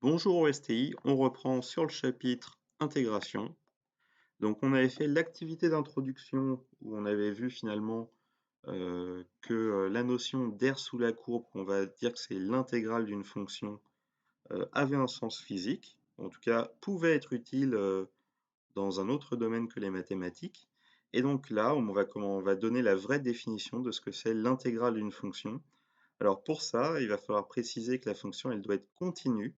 Bonjour au STI, on reprend sur le chapitre intégration. Donc on avait fait l'activité d'introduction où on avait vu finalement que la notion d'aire sous la courbe, on va dire que c'est l'intégrale d'une fonction, avait un sens physique, en tout cas pouvait être utile dans un autre domaine que les mathématiques. Et donc là, on va donner la vraie définition de ce que c'est l'intégrale d'une fonction. Alors pour ça, il va falloir préciser que la fonction, elle doit être continue.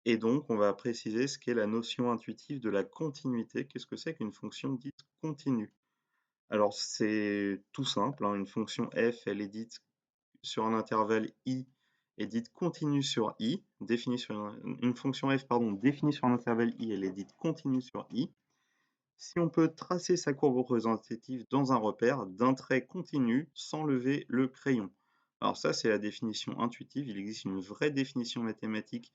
Et donc, on va préciser ce qu'est la notion intuitive de la continuité. Qu'est-ce que c'est qu'une fonction dite continue? Alors, c'est tout simple, hein, une fonction f, elle est dite sur un intervalle i, est dite continue sur i, définie sur une fonction f, pardon, définie sur un intervalle i, elle est dite continue sur i. Si on peut tracer sa courbe représentative dans un repère d'un trait continu sans lever le crayon. Alors ça, c'est la définition intuitive. Il existe une vraie définition mathématique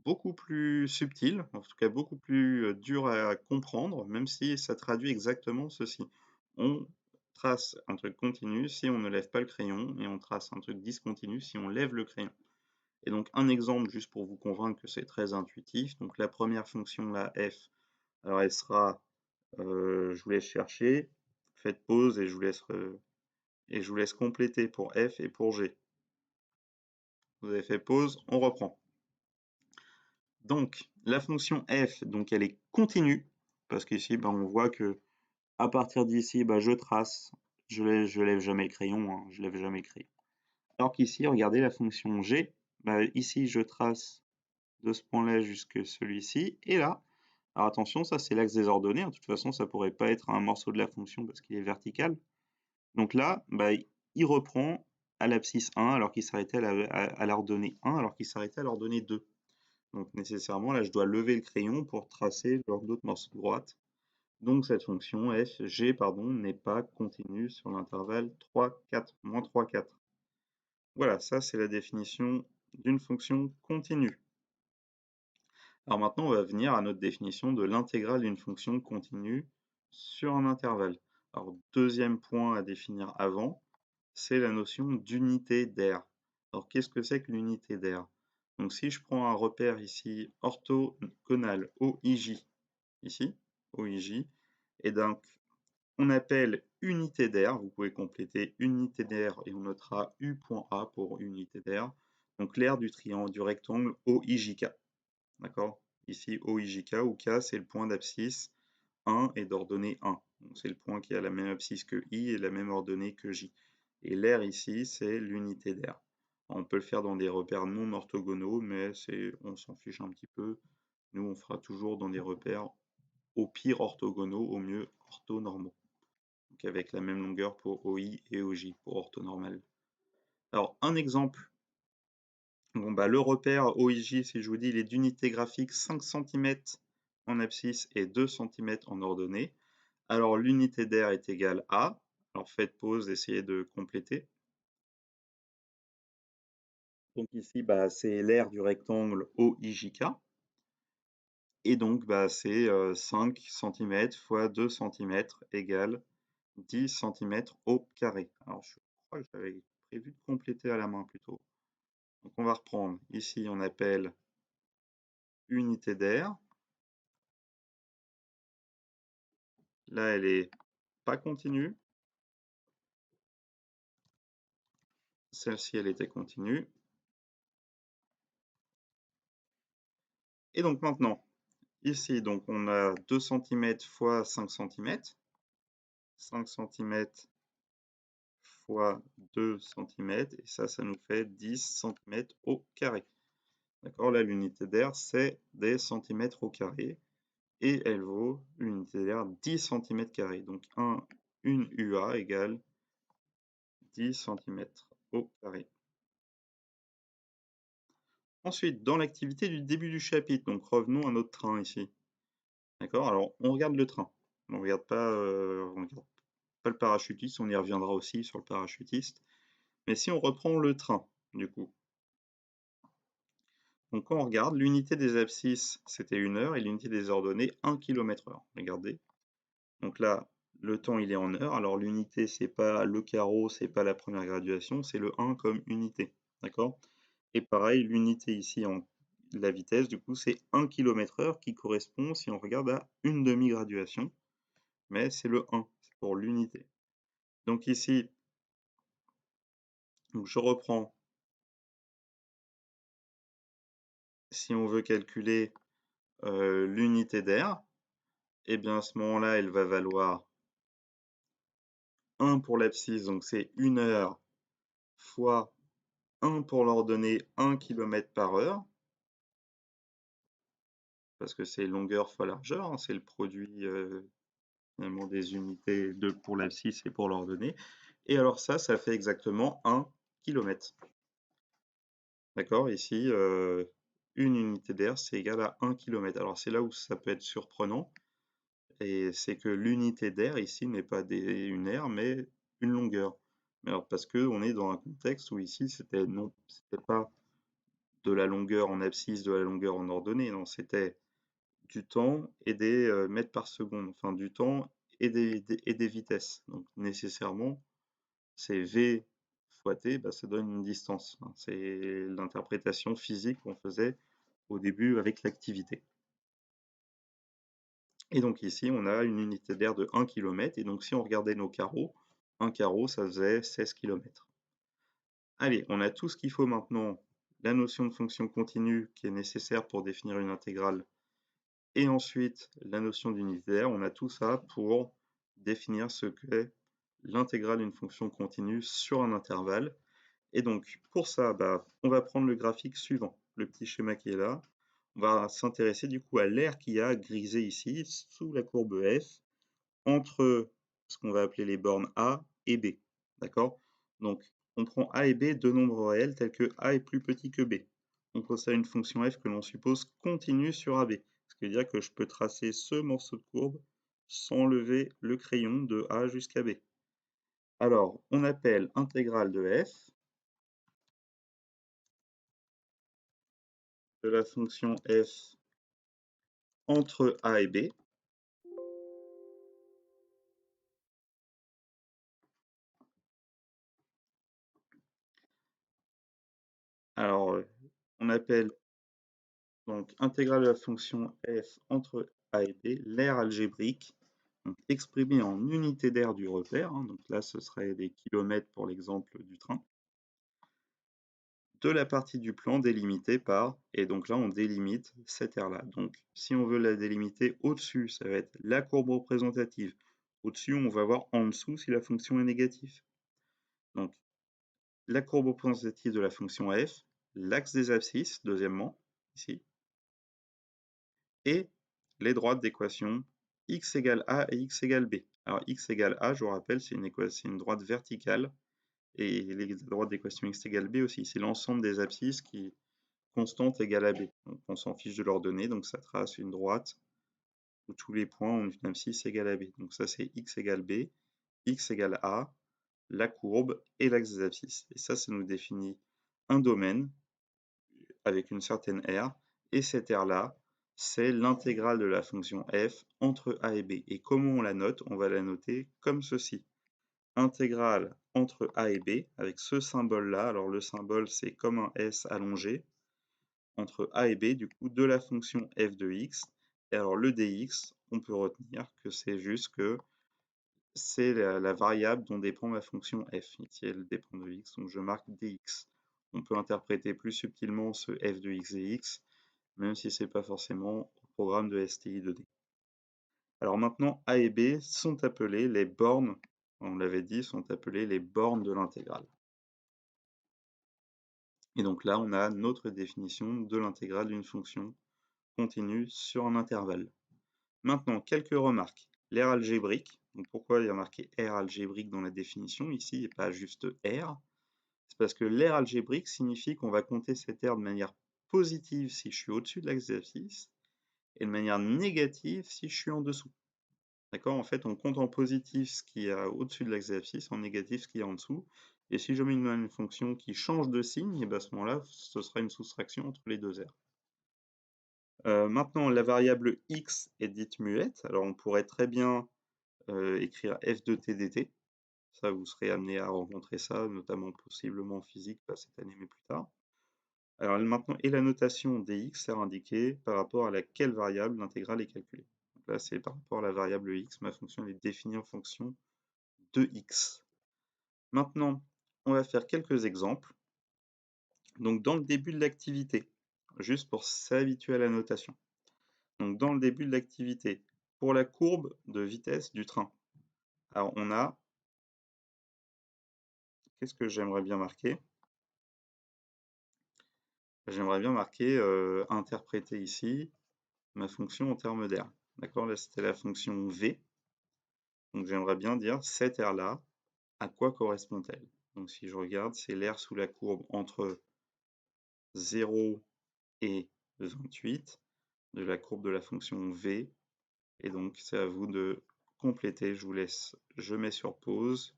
beaucoup plus subtil, en tout cas beaucoup plus, dur à comprendre, même si ça traduit exactement ceci. On trace un truc continu si on ne lève pas le crayon et on trace un truc discontinu si on lève le crayon. Et donc un exemple juste pour vous convaincre que c'est très intuitif, donc la première fonction là, f, alors elle sera, je vous laisse chercher, faites pause et je vous laisse compléter pour f et pour g. Vous avez fait pause, on reprend. Donc, la fonction f, donc elle est continue, parce qu'ici, on voit que à partir d'ici, je trace, je lève jamais le crayon, hein, je lève jamais le crayon. Alors qu'ici, regardez la fonction g, ici je trace de ce point-là jusque celui-ci, et là, alors attention, ça c'est l'axe des ordonnées, hein, de toute façon ça pourrait pas être un morceau de la fonction parce qu'il est vertical. Donc là, il reprend à l'abscisse 1 alors qu'il s'arrêtait à l'ordonnée 1 alors qu'il s'arrêtait à l'ordonnée 2. Donc nécessairement, là, je dois lever le crayon pour tracer l'autre morceau de droite. Donc cette fonction f, g, pardon, n'est pas continue sur l'intervalle 3, 4, moins 3, 4. Voilà, ça c'est la définition d'une fonction continue. Alors maintenant, on va venir à notre définition de l'intégrale d'une fonction continue sur un intervalle. Alors deuxième point à définir avant, c'est la notion d'unité d'aire. Alors qu'est-ce que c'est que l'unité d'aire? Donc si je prends un repère ici orthogonal OIJ, ici, OIJ, et donc on appelle unité d'aire, vous pouvez compléter unité d'aire et on notera U.A pour unité d'aire, donc l'aire du triangle du rectangle OIJK. D'accord? Ici OIJK où K c'est le point d'abscisse 1 est d'ordonnée 1. C'est le point qui a la même abscisse que I et la même ordonnée que J. Et l'aire ici, c'est l'unité d'aire. On peut le faire dans des repères non orthogonaux, mais on s'en fiche un petit peu. Nous, on fera toujours dans des repères au pire orthogonaux, au mieux orthonormaux. Donc avec la même longueur pour OI et OJ, pour orthonormal. Alors, un exemple. Le repère OIJ, si je vous dis, il est d'unité graphique 5 cm en abscisse et 2 cm en ordonnée. Alors l'unité d'aire est égale à, alors faites pause, essayez de compléter. Donc ici, c'est l'aire du rectangle OIJK. Et donc, c'est 5 cm fois 2 cm égale 10 cm au carré. Alors je crois que j'avais prévu de compléter à la main plutôt. Donc on va reprendre. Ici, on appelle unité d'aire. Là, elle est pas continue. Celle-ci, elle était continue. Et donc maintenant, ici, donc on a 2 cm fois 5 cm. 5 cm fois 2 cm. Et ça nous fait 10 cm au carré. D'accord, là, l'unité d'aire, c'est des centimètres au carré. Et elle vaut, l'unité d'aire, 10 cm². Donc une UA égale 10 cm au carré. Ensuite, dans l'activité du début du chapitre, donc revenons à notre train ici. D'accord, alors on regarde le train. On ne regarde pas le parachutiste, on y reviendra aussi sur le parachutiste. Mais si on reprend le train, du coup. Donc quand on regarde, l'unité des abscisses, c'était 1 heure, et l'unité des ordonnées, 1 km/h. Regardez. Donc là, le temps, il est en heures. Alors l'unité, c'est pas le carreau, c'est pas la première graduation, c'est le 1 comme unité. D'accord? Et pareil, l'unité ici la vitesse, du coup, c'est 1 km/h qui correspond, si on regarde, à une demi-graduation, mais c'est le 1, c'est pour l'unité. Donc ici, donc je reprends, si on veut calculer l'unité d'air, et bien à ce moment-là, elle va valoir 1 pour l'abscisse, donc c'est 1 heure, fois 1 pour l'ordonnée 1 km/h, parce que c'est longueur fois largeur, hein, c'est le produit finalement des unités pour l'abscisse et pour l'ordonnée. Et alors ça fait exactement 1 km. D'accord? Ici, une unité d'air, c'est égal à 1 km. Alors c'est là où ça peut être surprenant, et c'est que l'unité d'air ici n'est pas une aire, mais une longueur. Mais alors parce qu'on est dans un contexte où ici, c'était pas de la longueur en abscisse, de la longueur en ordonnée, non, c'était du temps et des mètres par seconde, enfin du temps et des vitesses. Donc nécessairement, c'est V fois T, bah, ça donne une distance, hein. C'est l'interprétation physique qu'on faisait au début avec l'activité. Et donc ici, on a une unité d'air de 1 km, et donc si on regardait nos carreaux, un carreau, ça faisait 16 km. Allez, on a tout ce qu'il faut maintenant, la notion de fonction continue qui est nécessaire pour définir une intégrale, et ensuite la notion d'unité d'air. On a tout ça pour définir ce qu'est l'intégrale d'une fonction continue sur un intervalle. Et donc pour ça, on va prendre le graphique suivant, le petit schéma qui est là. On va s'intéresser du coup à l'aire qu'il y a grisé ici, sous la courbe F, entre ce qu'on va appeler les bornes A et B. D'accord? Donc, on prend A et B, deux nombres réels tels que A est plus petit que B. On possède une fonction f que l'on suppose continue sur AB. Ce qui veut dire que je peux tracer ce morceau de courbe sans lever le crayon de A jusqu'à B. Alors, on appelle intégrale de f de la fonction f entre A et B. Alors, on appelle donc intégrale de la fonction f entre A et B, l'aire algébrique, donc exprimée en unité d'aire du repère, hein, donc là ce serait des kilomètres pour l'exemple du train, de la partie du plan délimitée par, et donc là on délimite cette aire-là. Donc si on veut la délimiter au-dessus, ça va être la courbe représentative. Au-dessus, on va voir en dessous si la fonction est négative. Donc la courbe représentative de la fonction f, l'axe des abscisses, deuxièmement, ici, et les droites d'équation x égale a et x égale b. Alors x égale a, je vous rappelle, c'est une droite verticale, et les droites d'équation x égale b aussi, c'est l'ensemble des abscisses qui constante égale à b. Donc on s'en fiche de leur donner, donc ça trace une droite où tous les points ont une abscisse égale à b. Donc ça c'est x égale b, x égale a, la courbe et l'axe des abscisses. Et ça nous définit un domaine avec une certaine R, et cette R-là, c'est l'intégrale de la fonction f entre a et b. Et comment on la note? On va la noter comme ceci. Intégrale entre a et b, avec ce symbole-là. Alors le symbole, c'est comme un S allongé, entre a et b, du coup, de la fonction f de x. Et alors le dx, on peut retenir que c'est juste que c'est la variable dont dépend ma fonction f. Ici, elle dépend de x, donc je marque dx. On peut interpréter plus subtilement ce f de x et x, même si ce n'est pas forcément au programme de STI 2D. Alors maintenant, a et b sont appelées les bornes, on l'avait dit, sont appelées les bornes de l'intégrale. Et donc là, on a notre définition de l'intégrale d'une fonction continue sur un intervalle. Maintenant, quelques remarques. L'aire algébrique, donc pourquoi il y a marqué R algébrique dans la définition ici et pas juste R? C'est parce que l'aire algébrique signifie qu'on va compter cette aire de manière positive si je suis au-dessus de l'axe des abscisses et de manière négative si je suis en dessous. D'accord? En fait, on compte en positif ce qu'il y a au-dessus de l'axe des abscisses, en négatif ce qu'il y a en dessous. Et si je mets une fonction qui change de signe, et bien à ce moment-là, ce sera une soustraction entre les deux aires. Maintenant, la variable x est dite muette. Alors, on pourrait très bien écrire f de t dt. Ça, vous serez amené à rencontrer ça, notamment possiblement en physique, pas cette année, mais plus tard. Alors maintenant, et la notation dx sert à indiquer par rapport à laquelle variable l'intégrale est calculée. Donc là, c'est par rapport à la variable x, ma fonction est définie en fonction de x. Maintenant, on va faire quelques exemples. Donc dans le début de l'activité, juste pour s'habituer à la notation. Donc dans le début de l'activité, pour la courbe de vitesse du train, alors on a, qu'est-ce que j'aimerais bien marquer? J'aimerais bien marquer, interpréter ici ma fonction en termes d'air. D'accord? Là, c'était la fonction v. Donc j'aimerais bien dire cette aire-là, à quoi correspond-elle? Donc si je regarde, c'est l'air sous la courbe entre 0 et 28 de la courbe de la fonction v. Et donc c'est à vous de compléter. Je vous laisse, je mets sur pause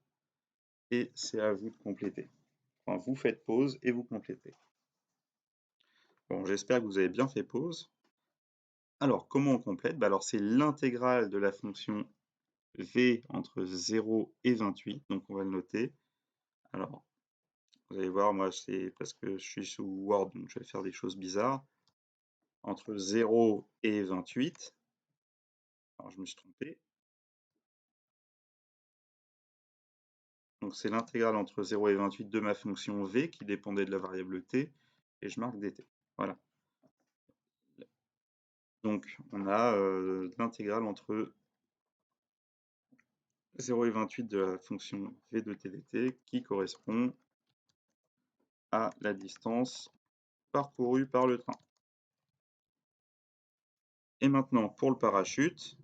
et c'est à vous de compléter. Enfin, vous faites pause et vous complétez. Bon, j'espère que vous avez bien fait pause. Alors, comment on complète? Alors, c'est l'intégrale de la fonction v entre 0 et 28, donc on va le noter. Alors, vous allez voir, moi, c'est parce que je suis sous Word, donc je vais faire des choses bizarres. Entre 0 et 28, alors je me suis trompé. Donc, c'est l'intégrale entre 0 et 28 de ma fonction v qui dépendait de la variable t, et je marque dt. Voilà. Donc, on a l'intégrale entre 0 et 28 de la fonction v de t dt qui correspond à la distance parcourue par le train. Et maintenant, pour le parachute,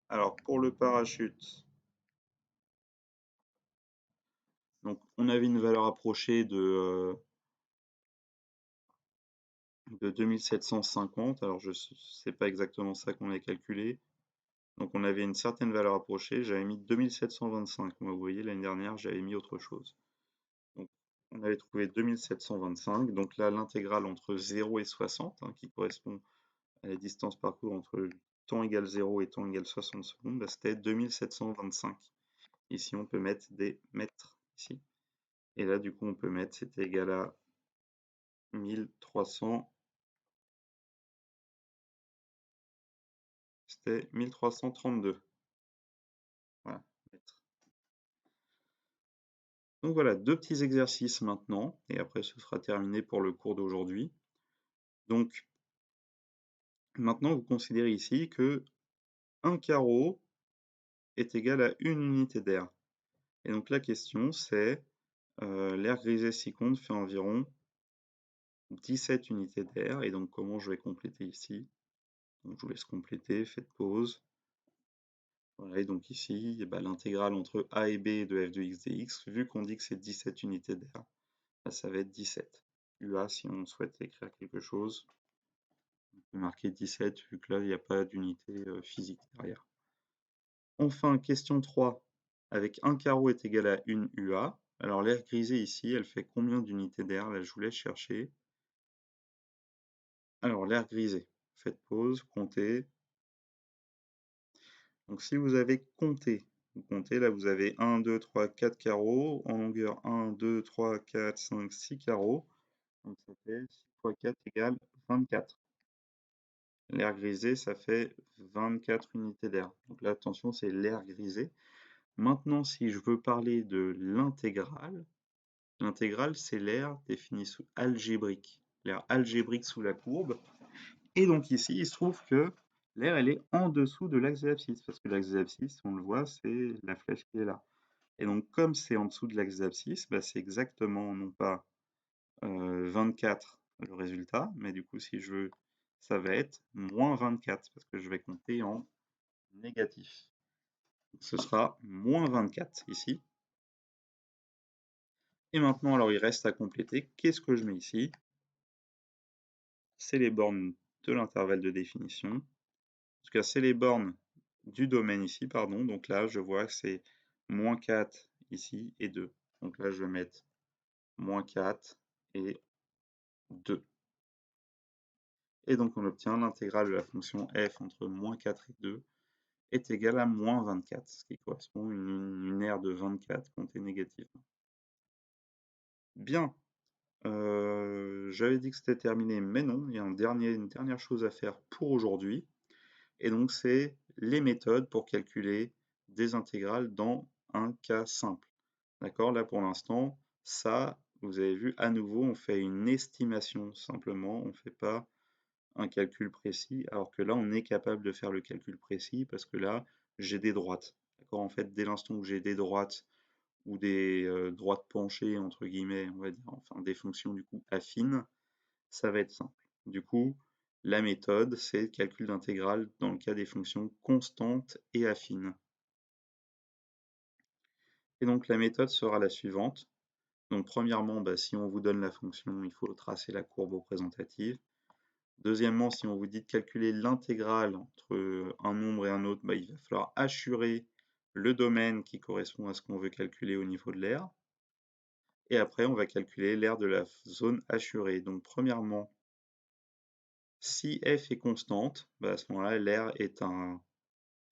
alors pour le parachute, donc on avait une valeur approchée de 2750, alors je sais pas exactement ça qu'on a calculé. Donc on avait une certaine valeur approchée, j'avais mis 2725. Moi, vous voyez, l'année dernière, j'avais mis autre chose. Donc on avait trouvé 2725. Donc là, l'intégrale entre 0 et 60, hein, qui correspond à la distance parcourue entre temps égale 0 et temps égale 60 secondes, bah, c'était 2725. Ici, on peut mettre des mètres, ici. Et là, du coup, on peut mettre, c'était égal à 1300. C'était 1332. Voilà, mètres. Donc voilà, deux petits exercices maintenant, et après ce sera terminé pour le cours d'aujourd'hui. Donc, maintenant, vous considérez ici que un carreau est égal à une unité d'air. Et donc la question, c'est l'air grisé 6 comptes fait environ 17 unités d'air. Et donc, comment je vais compléter ici? Donc, je vous laisse compléter, faites pause. Voilà, et donc ici, l'intégrale entre a et b de f de x dx, vu qu'on dit que c'est 17 unités d'air, ça va être 17. UA, si on souhaite écrire quelque chose, on peut marquer 17, vu que là, il n'y a pas d'unité physique derrière. Enfin, question 3. Avec un carreau est égal à une UA. Alors l'air grisé ici, elle fait combien d'unités d'air? Là, je vous laisse chercher. Alors l'air grisé, faites pause, comptez. Donc si vous avez compté, vous comptez, là vous avez 1, 2, 3, 4 carreaux, en longueur 1, 2, 3, 4, 5, 6 carreaux. Donc ça fait 6 fois 4 égale 24. L'air grisé, ça fait 24 unités d'air. Donc là, attention, c'est l'air grisé. Maintenant, si je veux parler de l'intégrale, l'intégrale, c'est l'air défini sous algébrique. L'air algébrique sous la courbe. Et donc ici, il se trouve que l'air, elle est en dessous de l'axe de l'abscisse, parce que l'axe de l'abscisse, on le voit, c'est la flèche qui est là. Et donc, comme c'est en dessous de l'axe d'abscisse, c'est exactement, non pas 24 le résultat, mais du coup, si je veux, ça va être moins 24, parce que je vais compter en négatif. Ce sera moins 24 ici. Et maintenant, alors, il reste à compléter. Qu'est-ce que je mets ici? C'est les bornes de l'intervalle de définition. En tout cas, c'est les bornes du domaine ici, pardon. Donc là, je vois que c'est moins 4 ici et 2. Donc là, je vais mettre moins 4 et 2. Et donc, on obtient l'intégrale de la fonction f entre moins 4 et 2 est égale à moins 24, ce qui correspond à une aire de 24 comptée négativement. Bien, j'avais dit que c'était terminé, mais non, il y a une dernière chose à faire pour aujourd'hui. Et donc, c'est les méthodes pour calculer des intégrales dans un cas simple. D'accord? Là, pour l'instant, ça, vous avez vu, à nouveau, on fait une estimation simplement, on ne fait pas un calcul précis, alors que là, on est capable de faire le calcul précis parce que là, j'ai des droites. D'accord? En fait, dès l'instant que j'ai des droites ou des droites penchées, entre guillemets, on va dire, enfin des fonctions du coup affines, ça va être simple. Du coup, la méthode, c'est le calcul d'intégrale dans le cas des fonctions constantes et affines. Et donc la méthode sera la suivante. Donc premièrement, si on vous donne la fonction, il faut tracer la courbe représentative. Deuxièmement, si on vous dit de calculer l'intégrale entre un nombre et un autre, il va falloir assurer le domaine qui correspond à ce qu'on veut calculer au niveau de l'aire. Et après, on va calculer l'aire de la zone assurée. Donc premièrement, si f est constante, à ce moment-là, l'aire est un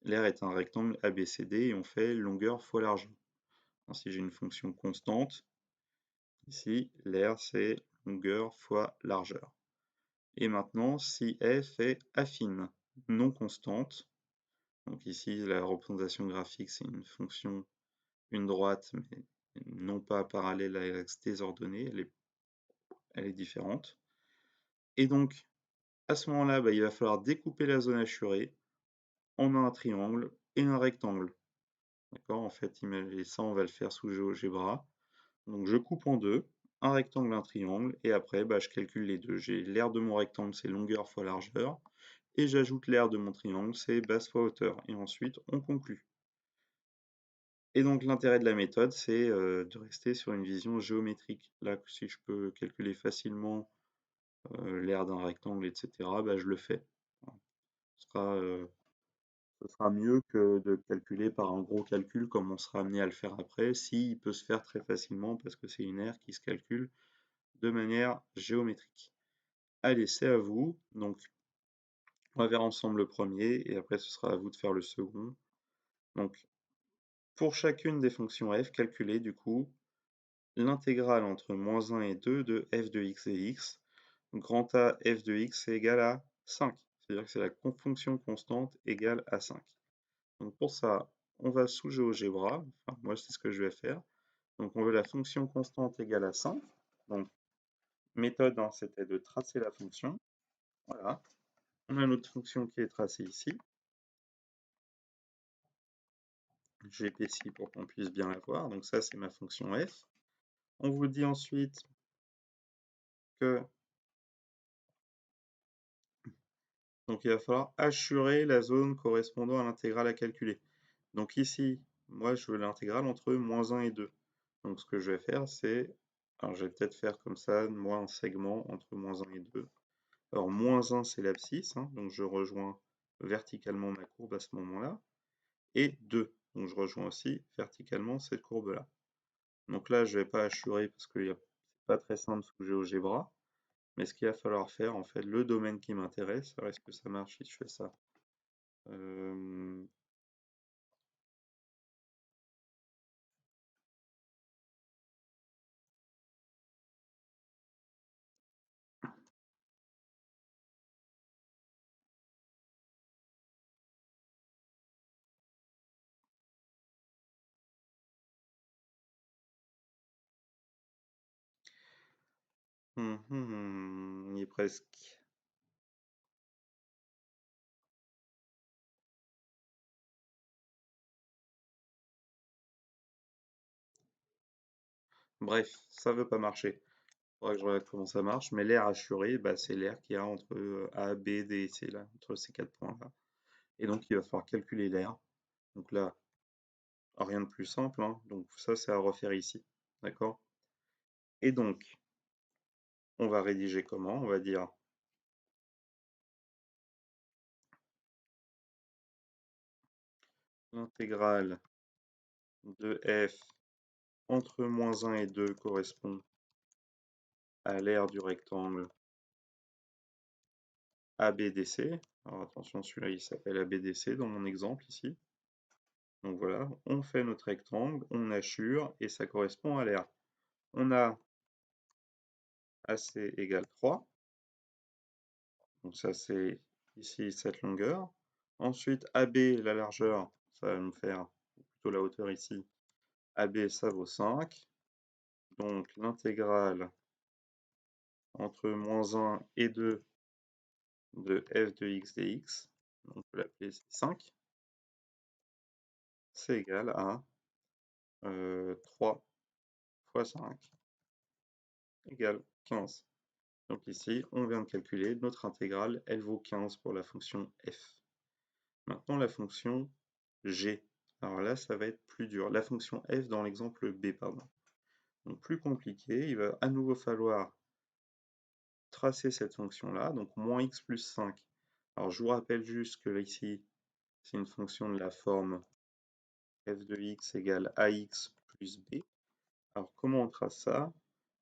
rectangle ABCD et on fait longueur fois largeur. Alors, si j'ai une fonction constante, ici, l'aire c'est longueur fois largeur. Et maintenant, si f est affine, non constante, donc ici la représentation graphique c'est une fonction, une droite, mais non pas parallèle à l'axe désordonné, elle est différente. Et donc, à ce moment-là, il va falloir découper la zone assurée en un triangle et un rectangle. D'accord? En fait, et ça, on va le faire sous GeoGebra. Donc, je coupe en deux, un rectangle, un triangle, et après, je calcule les deux. J'ai l'aire de mon rectangle, c'est longueur fois largeur, et j'ajoute l'aire de mon triangle, c'est base fois hauteur. Et ensuite, on conclut. Et donc, l'intérêt de la méthode, c'est de rester sur une vision géométrique. Là, si je peux calculer facilement l'aire d'un rectangle, etc., je le fais. Ce sera mieux que de calculer par un gros calcul comme on sera amené à le faire après, s'il peut se faire très facilement parce que c'est une aire qui se calcule de manière géométrique. Allez, c'est à vous. Donc, on va faire ensemble le premier et après ce sera à vous de faire le second. Donc, pour chacune des fonctions f, calculez du coup l'intégrale entre moins 1 et 2 de f de x et x. Grand A f de x est égal à 5. C'est-à-dire que c'est la fonction constante égale à 5. Donc pour ça, on va sous GeoGebra. Enfin, moi, c'est ce que je vais faire. Donc on veut la fonction constante égale à 5. Donc méthode, c'était de tracer la fonction. Voilà. On a notre fonction qui est tracée ici. J'épaissis pour qu'on puisse bien la voir. Donc ça, c'est ma fonction f. On vous dit ensuite que donc il va falloir assurer la zone correspondant à l'intégrale à calculer. Donc ici, moi, je veux l'intégrale entre moins 1 et 2. Donc ce que je vais faire, c'est... Alors je vais peut-être faire comme ça, moi, un segment entre moins 1 et 2. Alors moins 1, c'est l'abscisse, donc je rejoins verticalement ma courbe à ce moment-là. Et 2, donc je rejoins aussi verticalement cette courbe-là. Donc là, je ne vais pas assurer parce que c'est pas très simple sous GeoGebra. Mais ce qu'il va falloir faire, en fait, le domaine qui m'intéresse, alors est-ce que ça marche si je fais ça? Il est presque. Bref, ça veut pas marcher. Faudra que je regarde comment ça marche. Mais l'aire assurée, c'est l'aire qu'il y a entre A, B, D et C, là, entre ces 4 points-là. Et donc, il va falloir calculer l'aire. Donc là, rien de plus simple, donc ça, c'est à refaire ici. D'accord? Et donc, on va rédiger comment? On va dire l'intégrale de f entre moins 1 et 2 correspond à l'aire du rectangle ABDC. Alors attention, celui-là, il s'appelle ABDC dans mon exemple ici. Donc voilà, on fait notre rectangle, on assure, et ça correspond à l'aire. On a AC égale 3. Donc ça, c'est ici cette longueur. Ensuite, AB, la largeur, ça va nous faire plutôt la hauteur ici. AB, ça vaut 5. Donc l'intégrale entre moins 1 et 2 de f de x dx, on peut l'appeler 5, c'est égal à 3 fois 5 égale 15. Donc ici, on vient de calculer notre intégrale, elle vaut 15 pour la fonction f. Maintenant, la fonction g. Alors là, ça va être plus dur. La fonction f dans l'exemple b, pardon. Donc plus compliqué, il va à nouveau falloir tracer cette fonction-là, donc moins x plus 5. Alors je vous rappelle juste que là, ici, c'est une fonction de la forme f de x égale ax plus b. Alors comment on trace ça?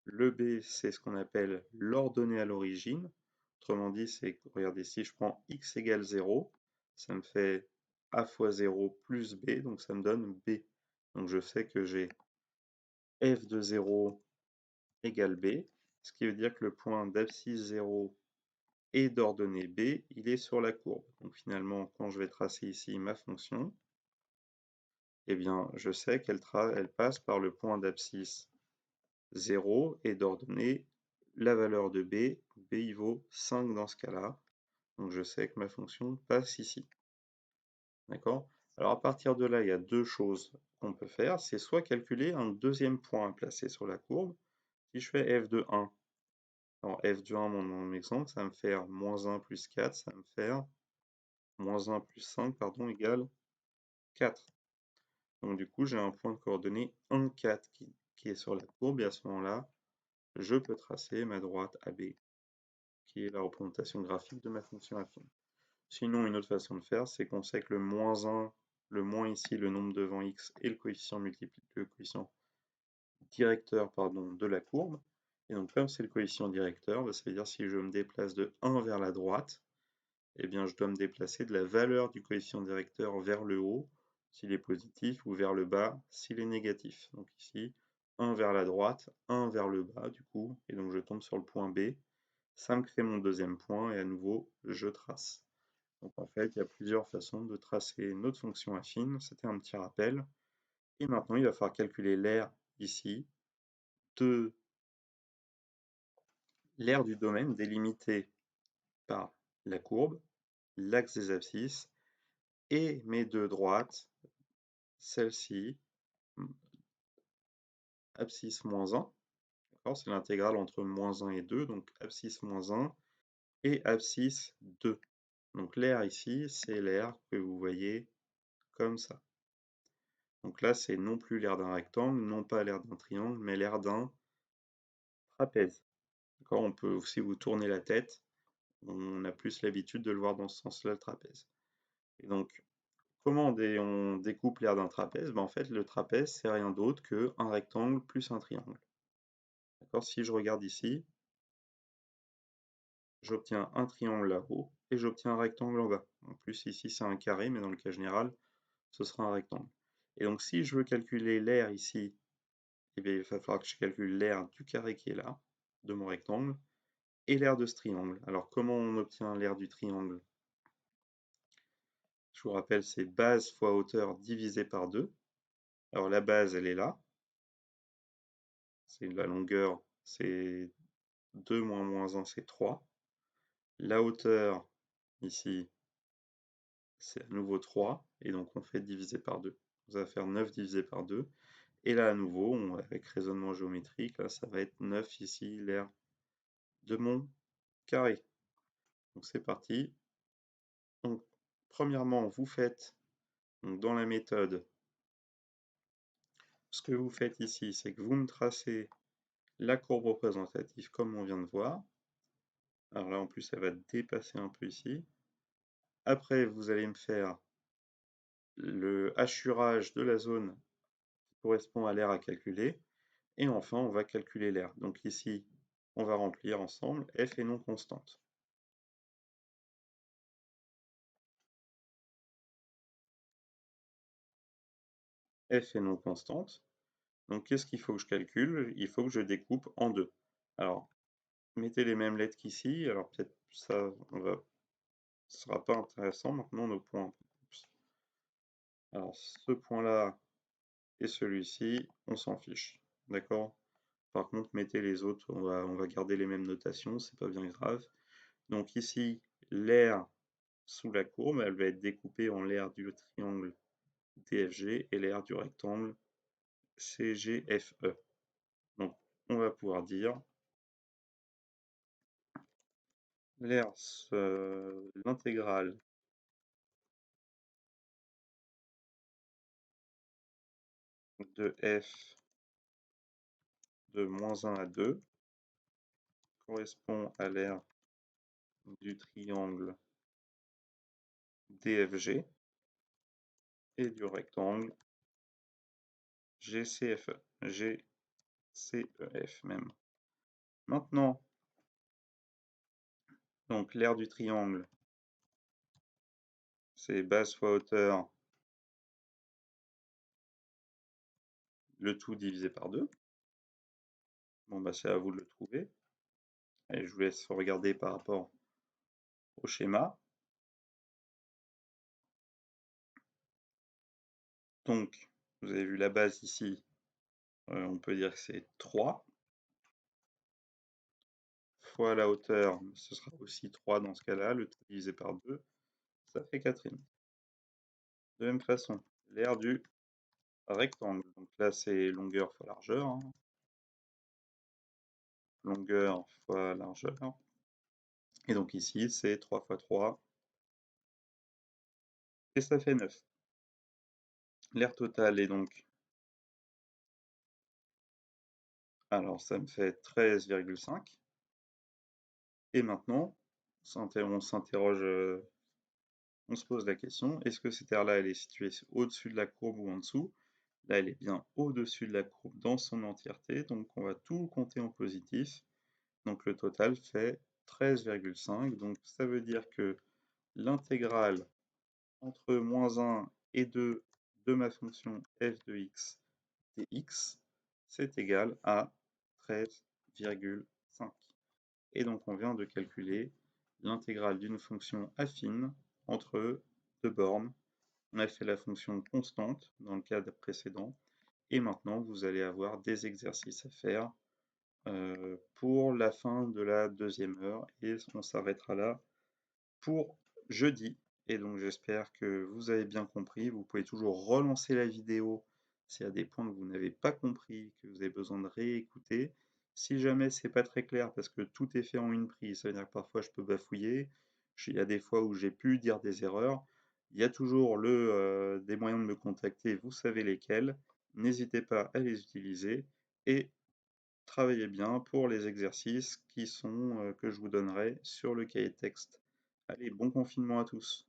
Le b, c'est ce qu'on appelle l'ordonnée à l'origine. Autrement dit, c'est, regardez, si je prends x égale 0, ça me fait a fois 0 plus b, donc ça me donne b. Donc je sais que j'ai f de 0 égale b, ce qui veut dire que le point d'abscisse 0 et d'ordonnée b, il est sur la courbe. Donc finalement, quand je vais tracer ici ma fonction, eh bien, je sais qu'elle passe par le point d'abscisse 0 et d'ordonnée la valeur de b. B, il vaut 5 dans ce cas-là. Donc je sais que ma fonction passe ici. D'accord? Alors à partir de là, il y a deux choses qu'on peut faire. C'est soit calculer un deuxième point à placer sur la courbe. Si je fais f de 1, alors f de 1, mon exemple, ça va me faire moins 1 plus 4, ça va me faire moins 1 plus 5, pardon, égale 4. Donc du coup, j'ai un point de coordonnée 1, 4 qui est sur la courbe, et à ce moment-là, je peux tracer ma droite AB, qui est la représentation graphique de ma fonction affine. Sinon, une autre façon de faire, c'est qu'on sait que le moins 1, le moins ici, le nombre devant x, et le coefficient directeur pardon, de la courbe. Et donc comme c'est le coefficient directeur, ça veut dire si je me déplace de 1 vers la droite, eh bien je dois me déplacer de la valeur du coefficient directeur vers le haut, s'il est positif, ou vers le bas, s'il est négatif. Donc ici, 1 vers la droite, 1 vers le bas, du coup, et donc je tombe sur le point B. Ça me crée mon deuxième point, et à nouveau, je trace. Donc en fait, il y a plusieurs façons de tracer notre fonction affine. C'était un petit rappel. Et maintenant, il va falloir calculer l'aire ici de l'aire du domaine délimité par la courbe, l'axe des abscisses, et mes deux droites, celle-ci, abscisse moins 1, c'est l'intégrale entre moins 1 et 2, donc abscisse moins 1, et abscisse 2. Donc l'aire ici, c'est l'aire que vous voyez comme ça. Donc là, c'est non plus l'aire d'un rectangle, non pas l'aire d'un triangle, mais l'aire d'un trapèze. On peut aussi vous tourner la tête, on a plus l'habitude de le voir dans ce sens-là, le trapèze. Et donc, comment on découpe l'aire d'un trapèze? En fait, le trapèze, c'est rien d'autre qu'un rectangle plus un triangle. Si je regarde ici, j'obtiens un triangle là-haut et j'obtiens un rectangle en bas. En plus, ici, c'est un carré, mais dans le cas général, ce sera un rectangle. Et donc, si je veux calculer l'aire ici, eh bien, il va falloir que je calcule l'aire du carré qui est là, de mon rectangle, et l'aire de ce triangle. Alors, comment on obtient l'aire du triangle? Je vous rappelle, c'est base fois hauteur divisé par 2. Alors, la base, elle est là. C'est la longueur, c'est 2 moins moins 1, c'est 3. La hauteur, ici, c'est à nouveau 3. Et donc, on fait diviser par 2. Ça va faire 9 divisé par 2. Et là, à nouveau, avec raisonnement géométrique, là, ça va être 9 ici, l'aire de mon carré. Donc, c'est parti. Donc, premièrement, vous faites, donc, dans la méthode, ce que vous faites ici, c'est que vous me tracez la courbe représentative comme on vient de voir. Alors là, en plus, elle va dépasser un peu ici. Après, vous allez me faire le hachurage de la zone qui correspond à l'aire à calculer. Et enfin, on va calculer l'aire. Donc ici, on va remplir ensemble. F est non constante. F est non constante. Donc qu'est-ce qu'il faut que je calcule? Il faut que je découpe en deux. Alors, mettez les mêmes lettres qu'ici. Alors peut-être ça, ce sera pas intéressant. Maintenant, nos points. Alors ce point-là et celui-ci, on s'en fiche. D'accord? Par contre, mettez les autres, on va garder les mêmes notations, c'est pas bien grave. Donc ici, l'aire sous la courbe, elle va être découpée en l'aire du triangle DFG et l'aire du rectangle CGFE. Donc on va pouvoir dire l'aire, l'intégrale de f de moins 1 à 2 correspond à l'aire du triangle DFG et du rectangle GCFE, GCEF même. Maintenant, donc l'aire du triangle, c'est base fois hauteur, le tout divisé par 2. Bon, bah, c'est à vous de le trouver. Allez, je vous laisse regarder par rapport au schéma. Donc, vous avez vu la base ici, on peut dire que c'est 3 fois la hauteur, ce sera aussi 3 dans ce cas-là, le tout divisé par 2, ça fait 4,5. De même façon, l'aire du rectangle, donc là c'est longueur fois largeur, hein. Longueur fois largeur, et donc ici c'est 3 fois 3, et ça fait 9. L'aire totale est donc, alors ça me fait 13,5. Et maintenant, on s'interroge, on se pose la question, est-ce que cette aire-là, elle est située au-dessus de la courbe ou en dessous? Là, elle est bien au-dessus de la courbe dans son entièreté, donc on va tout compter en positif. Donc le total fait 13,5, donc ça veut dire que l'intégrale entre moins 1 et 2 de ma fonction f de x dx, c'est égal à 13,5. Et donc on vient de calculer l'intégrale d'une fonction affine entre deux bornes. On a fait la fonction constante dans le cadre précédent, et maintenant vous allez avoir des exercices à faire pour la fin de la deuxième heure, et on s'arrêtera là pour jeudi. Et donc j'espère que vous avez bien compris. Vous pouvez toujours relancer la vidéo s'il y a des points que vous n'avez pas compris, que vous avez besoin de réécouter. Si jamais c'est pas très clair parce que tout est fait en une prise, ça veut dire que parfois je peux bafouiller. Il y a des fois où j'ai pu dire des erreurs. Il y a toujours des moyens de me contacter, vous savez lesquels. N'hésitez pas à les utiliser et travaillez bien pour les exercices qui sont, que je vous donnerai sur le cahier de texte. Allez, bon confinement à tous.